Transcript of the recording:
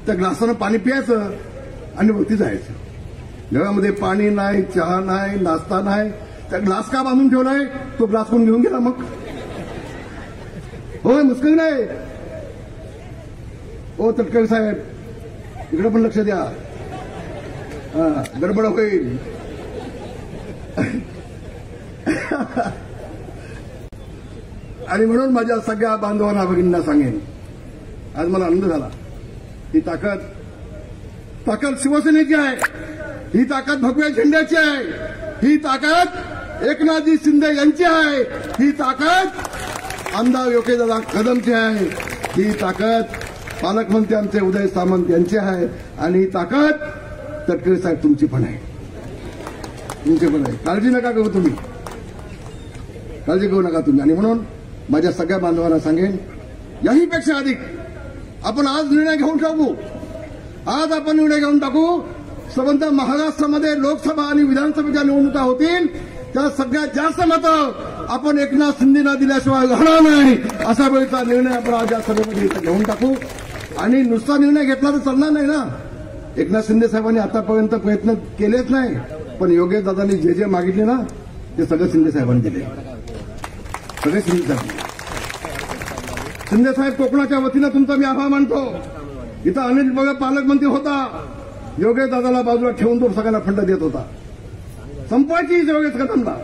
त्या ग्लासानं पाणी प्यायचं आणि वरती जायचं. जगामध्ये पाणी नाही, चहा नाही, नाश्ता नाही, त्या ग्लास का बांधून ठेवलाय? तो ग्लास कोण घेऊन गेला मग? होय, मुस्किल नाही. ओ तटकरे साहेब, इकडे पण लक्ष द्या, गडबड होईल. आणि म्हणून माझ्या सगळ्या बांधवांना भगिनींना सांगेन, आज मला आनंद झाला. ही ताकद शिवसेनेची आहे, ही ताकद भगव्या झेंड्याची आहे, ही ताकद एकनाथजी शिंदे यांची आहे, ही ताकद आमदार योगेशदादा कदमची आहे, ही ताकद पालकमंत्री आमचे उदय सामंत यांची आहे, आणि ही ताकद तटकरे साहेब तुमची पण आहे, तुमची पण आहे. काळजी नका करू तुम्ही, काळजी करू नका तुम्ही. आणि म्हणून माझ्या सगळ्या बांधवांना सांगेन, याहीपेक्षा अधिक आपण आज निर्णय घेऊन टाकू. आज आपण निर्णय घेऊन टाकू. संबंध महाराष्ट्रामध्ये लोकसभा आणि विधानसभेच्या निवडणुका होतील, त्या सगळ्यात जास्त मतं आपण एकनाथ शिंदेना दिल्याशिवाय राहणार नाही, अशा वेळेचा निर्णय आपण आज या सभेमध्ये घेऊन टाकू. आणि नुसता निर्णय घेतला तर चालणार नाही ना. एकनाथ शिंदे साहेबांनी आतापर्यंत प्रयत्न केलेच नाही, पण योगेश दादांनी जे मागितले ना ते सगळं शिंदे साहेबांनी दिले, सगळे शिंदे साहेब. शिंदे साहेब, कोकणाच्या वतीनं तुमचा मी आभार मानतो. इथं अनिल बघा पालकमंत्री होता, योगेश दादाला बाजूला ठेवून तो सगळ्यांना फंड देत होता. संपायची योगेश कदमला.